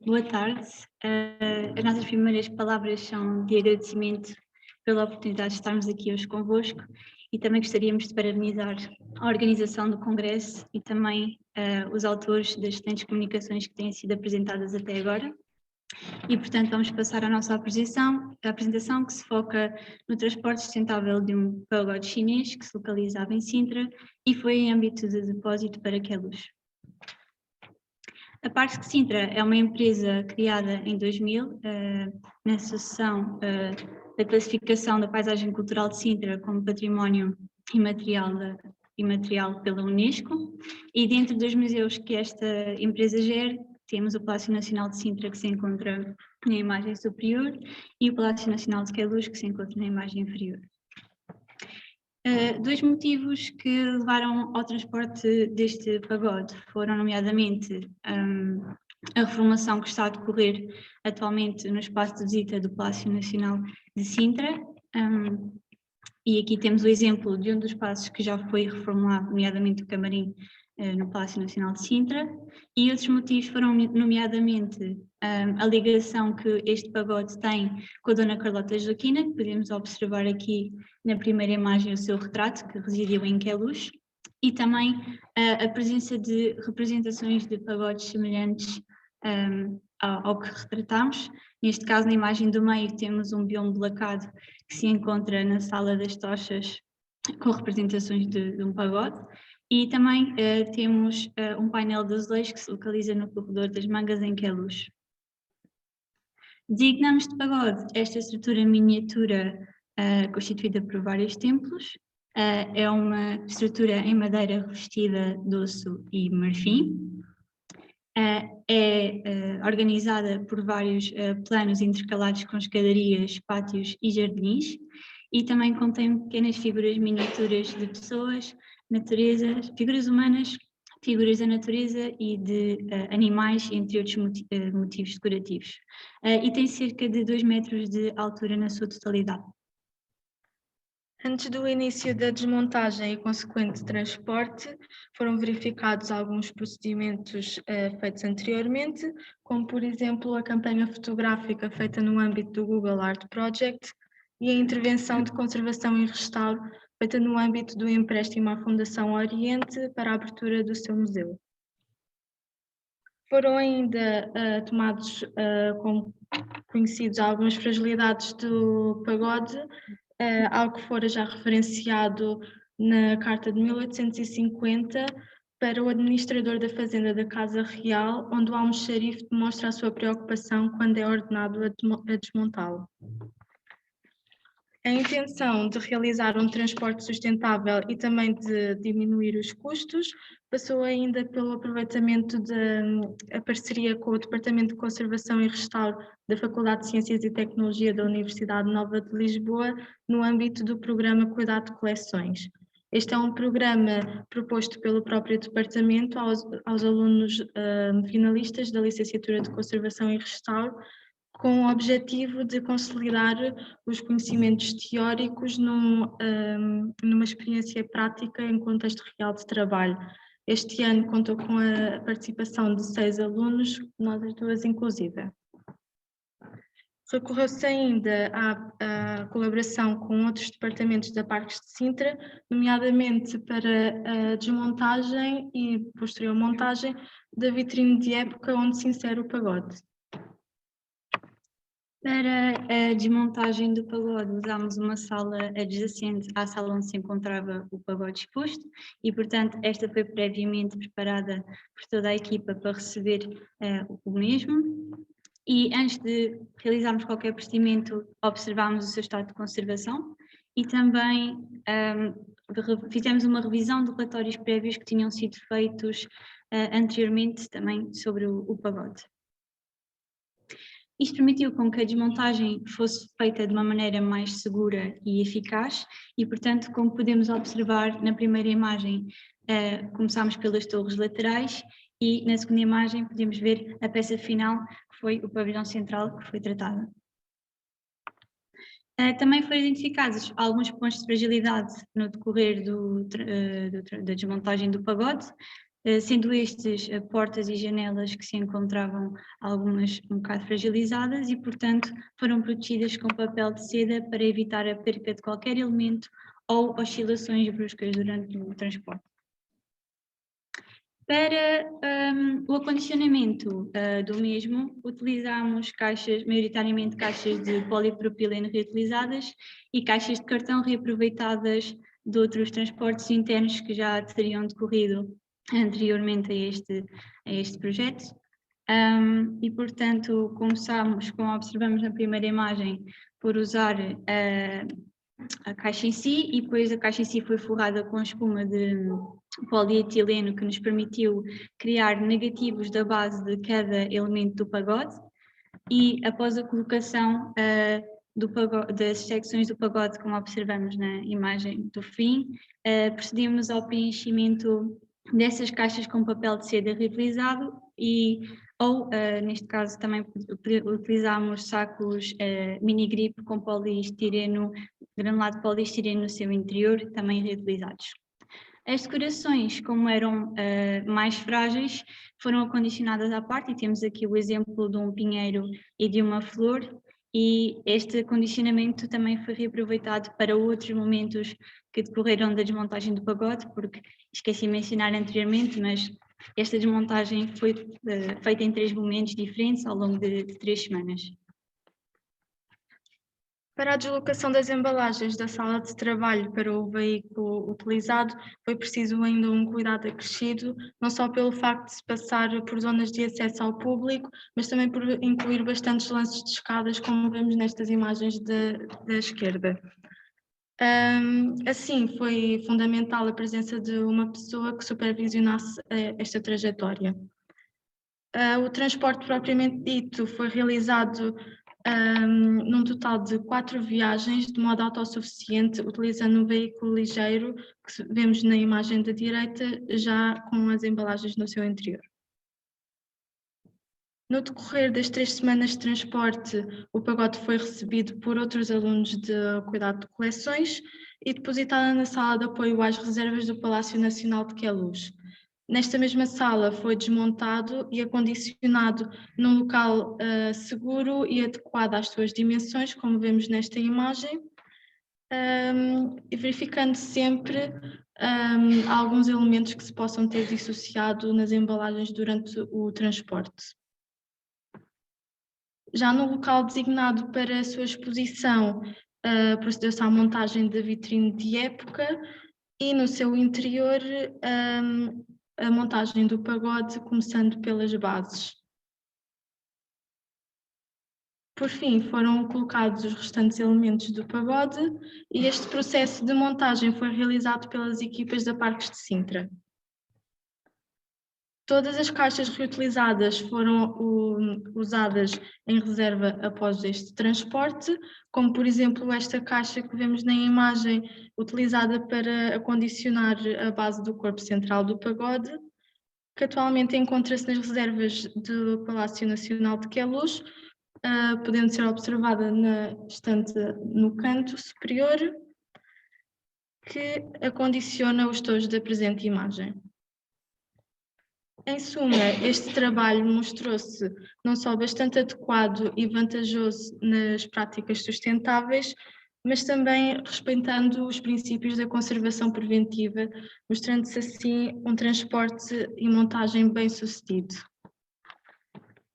Boa tarde. As nossas primeiras palavras são de agradecimento pela oportunidade de estarmos aqui hoje convosco e também gostaríamos de parabenizar a organização do Congresso e também os autores das excelentes comunicações que têm sido apresentadas até agora. E, portanto, vamos passar à nossa apresentação que se foca no transporte sustentável de um pagode chinês que se localizava em Sintra e foi em âmbito de depósito para Queluz. A Parques de Sintra é uma empresa criada em 2000, na sucessão da classificação da paisagem cultural de Sintra como património imaterial pela Unesco, e dentro dos museus que esta empresa gera, temos o Palácio Nacional de Sintra, que se encontra na imagem superior, e o Palácio Nacional de Queluz, que se encontra na imagem inferior. Dois motivos que levaram ao transporte deste pagode foram, nomeadamente, a reformulação que está a decorrer atualmente no espaço de visita do Palácio Nacional de Sintra, e aqui temos o exemplo de um dos espaços que já foi reformulado, nomeadamente o camarim no Palácio Nacional de Sintra, e outros motivos foram, nomeadamente, a ligação que este pagode tem com a Dona Carlota Joaquina, que podemos observar aqui na primeira imagem o seu retrato, que residiu em Queluz, e também a presença de representações de pagodes semelhantes ao que retratamos. Neste caso, na imagem do meio, temos um biombo lacado que se encontra na Sala das Tochas, com representações de um pagode, e também temos um painel de azulejos que se localiza no corredor das Mangas, em Queluz. Designamos de pagode esta estrutura miniatura constituída por vários templos. É uma estrutura em madeira revestida de osso e marfim. É organizada por vários planos intercalados com escadarias, pátios e jardins, e também contém pequenas figuras miniaturas de pessoas, figuras humanas, figuras da natureza e de animais, entre outros motivos decorativos. E tem cerca de 2 metros de altura na sua totalidade. Antes do início da desmontagem e consequente transporte, foram verificados alguns procedimentos feitos anteriormente, como, por exemplo, a campanha fotográfica feita no âmbito do Google Art Project e a intervenção de conservação e restauro feita no âmbito do empréstimo à Fundação Oriente para a abertura do seu museu. Foram ainda tomados como conhecidos algumas fragilidades do pagode, algo que fora já referenciado na Carta de 1850 para o administrador da Fazenda da Casa Real, onde o almoxarife demonstra a sua preocupação quando é ordenado a desmontá-lo. A intenção de realizar um transporte sustentável e também de diminuir os custos passou ainda pelo aproveitamento da parceria com o Departamento de Conservação e Restauro da Faculdade de Ciências e Tecnologia da Universidade Nova de Lisboa, no âmbito do programa Cuidado de Coleções. Este é um programa proposto pelo próprio departamento aos alunos finalistas da Licenciatura de Conservação e Restauro, com o objetivo de consolidar os conhecimentos teóricos numa experiência prática em contexto real de trabalho. Este ano contou com a participação de 6 alunos, nós 2 inclusive. Recorreu-se ainda à colaboração com outros departamentos da Parques de Sintra, nomeadamente para a desmontagem e posterior montagem da vitrine de época onde se insere o pagode. Para a desmontagem do pagode, usámos uma sala adjacente à sala onde se encontrava o pagode exposto e, portanto, esta foi previamente preparada por toda a equipa para receber o mesmo. E antes de realizarmos qualquer procedimento, observámos o seu estado de conservação e também fizemos uma revisão de relatórios prévios que tinham sido feitos anteriormente também sobre o pagode. Isto permitiu com que a desmontagem fosse feita de uma maneira mais segura e eficaz e, portanto, como podemos observar na primeira imagem, começámos pelas torres laterais e na segunda imagem podemos ver a peça final, que foi o pavilhão central, que foi tratada. Também foram identificados alguns pontos de fragilidade no decorrer da desmontagem do pagode, sendo estes portas e janelas que se encontravam algumas um bocado fragilizadas e, portanto, foram protegidas com papel de seda para evitar a perca de qualquer elemento ou oscilações bruscas durante o transporte. Para o acondicionamento do mesmo, utilizamos maioritariamente caixas de polipropileno reutilizadas e caixas de cartão reaproveitadas de outros transportes internos que já teriam decorrido anteriormente a este projeto. E, portanto, começámos, como observamos na primeira imagem, por usar a caixa em si, e depois a caixa em si foi forrada com espuma de polietileno que nos permitiu criar negativos da base de cada elemento do pagode, e após a colocação das secções do pagode, como observamos na imagem do fim, procedimos ao preenchimento dessas caixas com papel de seda reutilizado ou neste caso também utilizámos sacos mini grip com poliestireno, granulado de poliestireno no seu interior, também reutilizados. As decorações, como eram mais frágeis, foram acondicionadas à parte, e temos aqui o exemplo de um pinheiro e de uma flor, e este acondicionamento também foi reaproveitado para outros momentos que decorreram da desmontagem do pagode, porque esqueci de mencionar anteriormente, mas esta desmontagem foi feita em 3 momentos diferentes ao longo de 3 semanas. Para a deslocação das embalagens da sala de trabalho para o veículo utilizado, foi preciso ainda um cuidado acrescido, não só pelo facto de se passar por zonas de acesso ao público, mas também por incluir bastantes lances de escadas, como vemos nestas imagens da esquerda. Assim, foi fundamental a presença de uma pessoa que supervisionasse esta trajetória. O transporte propriamente dito foi realizado num total de 4 viagens de modo autossuficiente, utilizando um veículo ligeiro que vemos na imagem da direita, já com as embalagens no seu interior. No decorrer das 3 semanas de transporte, o pagode foi recebido por outros alunos de cuidado de coleções e depositado na sala de apoio às reservas do Palácio Nacional de Queluz. Nesta mesma sala foi desmontado e acondicionado num local seguro e adequado às suas dimensões, como vemos nesta imagem, e verificando sempre alguns elementos que se possam ter dissociado nas embalagens durante o transporte. Já no local designado para a sua exposição, procedeu-se à montagem da vitrine de época e no seu interior a montagem do pagode, começando pelas bases. Por fim, foram colocados os restantes elementos do pagode e este processo de montagem foi realizado pelas equipas da Parques de Sintra. Todas as caixas reutilizadas foram usadas em reserva após este transporte, como por exemplo esta caixa que vemos na imagem, utilizada para acondicionar a base do corpo central do pagode, que atualmente encontra-se nas reservas do Palácio Nacional de Queluz, podendo ser observada na estante no canto superior, que acondiciona os tojos da presente imagem. Em suma, este trabalho mostrou-se não só bastante adequado e vantajoso nas práticas sustentáveis, mas também respeitando os princípios da conservação preventiva, mostrando-se assim um transporte e montagem bem-sucedido.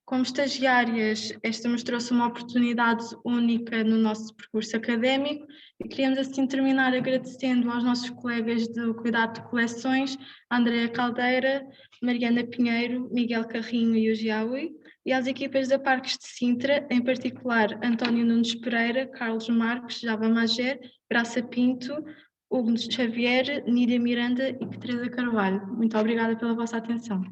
Como estagiárias, esta mostrou-se uma oportunidade única no nosso percurso académico e queríamos assim terminar agradecendo aos nossos colegas do Cuidado de Coleções, Andréa Caldeira, Mariana Pinheiro, Miguel Carrinho e Ujiaui, e às equipas da Parques de Sintra, em particular António Nunes Pereira, Carlos Marques, Java Mager, Graça Pinto, Hugo Xavier, Nídia Miranda e Teresa Carvalho. Muito obrigada pela vossa atenção.